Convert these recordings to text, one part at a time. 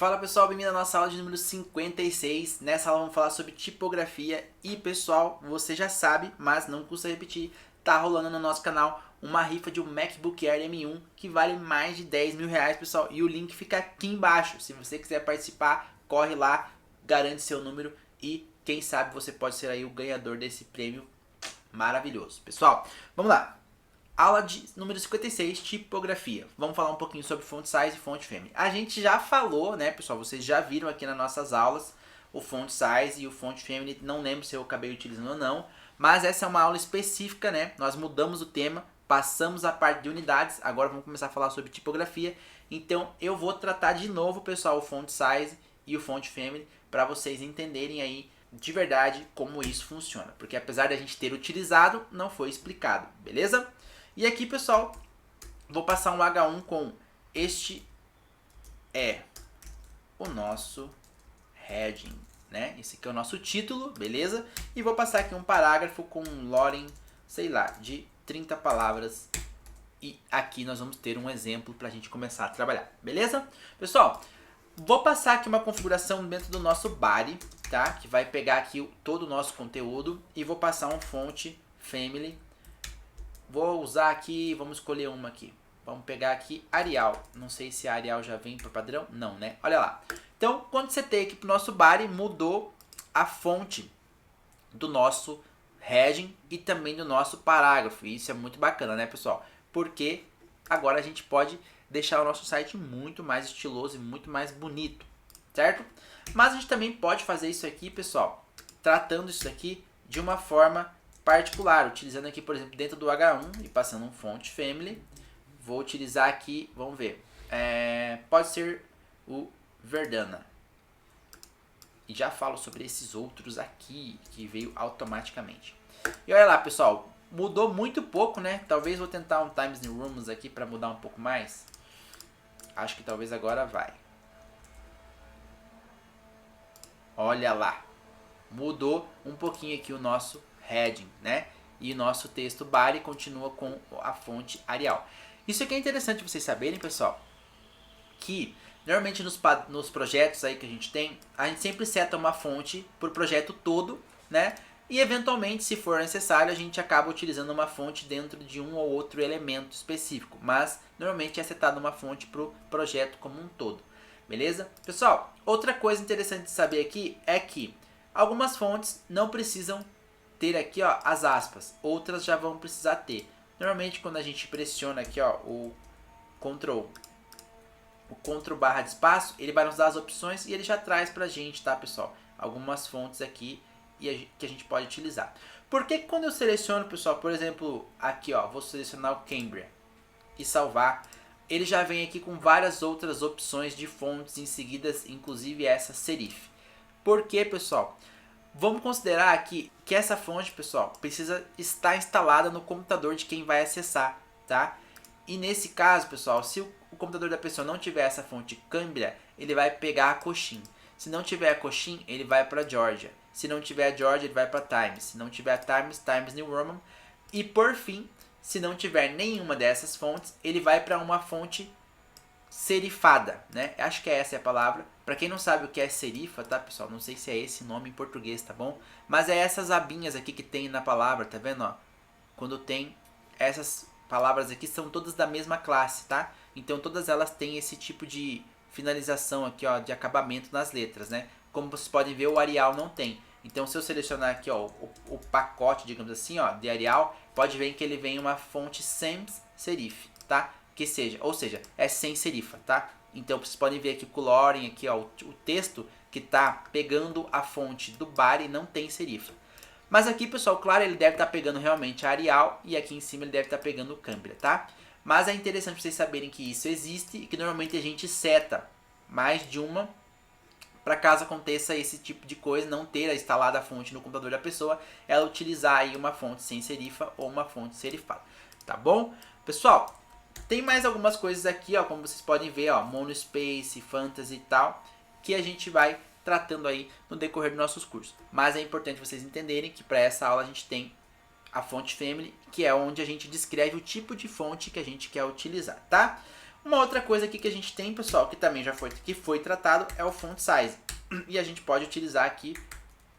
Fala pessoal, bem-vindo à nossa aula de número 56. Nessa aula vamos falar sobre tipografia e pessoal, você já sabe, mas não custa repetir, tá rolando no nosso canal uma rifa de um MacBook Air M1 que vale mais de 10 mil reais, pessoal, e o link fica aqui embaixo. Se você quiser participar, corre lá, garante seu número e quem sabe você pode ser aí o ganhador desse prêmio maravilhoso. Pessoal, vamos lá. Aula de número 56, tipografia. Vamos falar um pouquinho sobre font size e font family. A gente já falou, né, pessoal? Vocês já viram aqui nas nossas aulas o font size e o font family. Não lembro se eu acabei utilizando ou não. Mas essa é uma aula específica, né? Nós mudamos o tema, passamos a parte de unidades. Agora vamos começar a falar sobre tipografia. Então eu vou tratar de novo, pessoal, o font size e o font family para vocês entenderem aí de verdade como isso funciona. Porque apesar de a gente ter utilizado, não foi explicado, beleza? E aqui, pessoal, vou passar um H1 com este é o nosso heading, né? Esse aqui é o nosso título, beleza? E vou passar aqui um parágrafo com um loading, sei lá, de 30 palavras. E aqui nós vamos ter um exemplo para a gente começar a trabalhar, beleza? Pessoal, vou passar aqui uma configuração dentro do nosso body, tá? Que vai pegar aqui todo o nosso conteúdo e vou passar um font family. Vou usar aqui, vamos escolher uma aqui. Vamos pegar aqui Arial. Não sei se a Arial já vem por padrão. Não, né? Olha lá. Então, quando você tem aqui pro nosso body, mudou a fonte do nosso heading e também do nosso parágrafo. E isso é muito bacana, né, pessoal? Porque agora a gente pode deixar o nosso site muito mais estiloso e muito mais bonito, certo? Mas a gente também pode fazer isso aqui, pessoal, tratando isso aqui de uma forma particular, utilizando aqui, por exemplo, dentro do H1 e passando um font family. Vou utilizar aqui, vamos ver, pode ser o Verdana. E já falo sobre esses outros aqui, que veio automaticamente. E olha lá, pessoal, mudou muito pouco, né? Talvez vou tentar um Times New Roman aqui para mudar um pouco mais. Acho que talvez agora vai. Olha lá, mudou um pouquinho aqui o nosso heading, né? E o nosso texto body continua com a fonte Arial. Isso aqui é interessante vocês saberem, pessoal, que normalmente nos projetos aí que a gente sempre seta uma fonte por projeto todo, né? E eventualmente, se for necessário, a gente acaba utilizando uma fonte dentro de um ou outro elemento específico. Mas normalmente é setada uma fonte para o projeto como um todo, beleza? Pessoal, outra coisa interessante de saber aqui é que algumas fontes não precisam ter aqui, ó, as aspas, outras já vão precisar ter. Normalmente quando a gente pressiona aqui, ó, o Ctrl barra de espaço, ele vai nos dar as opções e ele já traz pra gente, tá, pessoal, algumas fontes aqui que a gente pode utilizar. Porque quando eu seleciono, pessoal, por exemplo, aqui, ó, vou selecionar o Cambria e salvar, ele já vem aqui com várias outras opções de fontes em seguida, inclusive essa serif. Por quê, pessoal? Vamos considerar aqui que essa fonte, pessoal, precisa estar instalada no computador de quem vai acessar, tá? E nesse caso, pessoal, se o computador da pessoa não tiver essa fonte Cambria, ele vai pegar a Cochin. Se não tiver a Cochin, ele vai para Georgia. Se não tiver a Georgia, ele vai para Times. Se não tiver a Times New Roman. E por fim, se não tiver nenhuma dessas fontes, ele vai para uma fonte serifada, né? Acho que essa é a palavra. Para quem não sabe o que é serifa, tá, pessoal? Não sei se é esse nome em português, tá bom? Mas é essas abinhas aqui que tem na palavra, tá vendo, ó? Quando tem essas palavras aqui, são todas da mesma classe, tá? Então todas elas têm esse tipo de finalização aqui, ó, de acabamento nas letras, né? Como vocês podem ver, o Arial não tem. Então se eu selecionar aqui, ó, o pacote, digamos assim, ó, de Arial, pode ver que ele vem uma fonte sans serif, tá? Que seja, ou seja, é sem serifa, tá? Então vocês podem ver aqui o coloring, aqui, ó, o texto que está pegando a fonte do body não tem serifa. Mas aqui, pessoal, claro, ele deve estar pegando realmente a Arial e aqui em cima ele deve estar pegando o Cambria, tá? Mas é interessante vocês saberem que isso existe e que normalmente a gente seta mais de uma para caso aconteça esse tipo de coisa, não ter instalada a fonte no computador da pessoa, ela utilizar aí uma fonte sem serifa ou uma fonte serifada, tá bom? Pessoal, tem mais algumas coisas aqui, ó, como vocês podem ver, ó, monospace, fantasy e tal, que a gente vai tratando aí no decorrer dos nossos cursos. Mas é importante vocês entenderem que para essa aula a gente tem a fonte family, que é onde a gente descreve o tipo de fonte que a gente quer utilizar, tá? Uma outra coisa aqui que a gente tem, pessoal, que também já foi tratado, é o font size. E a gente pode utilizar aqui,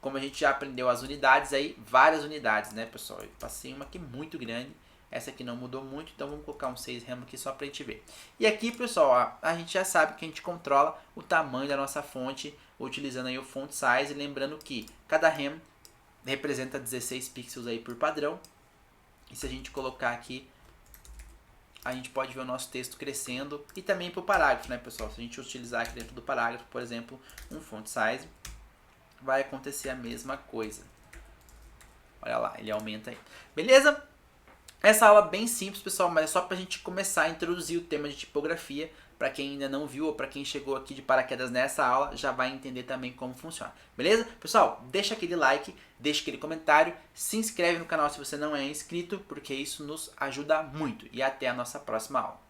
como a gente já aprendeu as unidades aí, várias unidades, né, pessoal? Eu passei uma aqui muito grande, essa aqui não mudou muito, então vamos colocar um 6 rem aqui só para a gente ver. E aqui, pessoal, ó, a gente já sabe que a gente controla o tamanho da nossa fonte utilizando aí o font size, lembrando que cada rem representa 16 pixels aí por padrão. E se a gente colocar aqui, a gente pode ver o nosso texto crescendo e também para o parágrafo, né, pessoal? Se a gente utilizar aqui dentro do parágrafo, por exemplo, um font size, vai acontecer a mesma coisa. Olha lá, ele aumenta aí. Beleza? Essa aula é bem simples, pessoal, mas é só para a gente começar a introduzir o tema de tipografia. Para quem ainda não viu ou para quem chegou aqui de paraquedas nessa aula, já vai entender também como funciona. Beleza? Pessoal, deixa aquele like, deixa aquele comentário, se inscreve no canal se você não é inscrito, porque isso nos ajuda muito. E até a nossa próxima aula.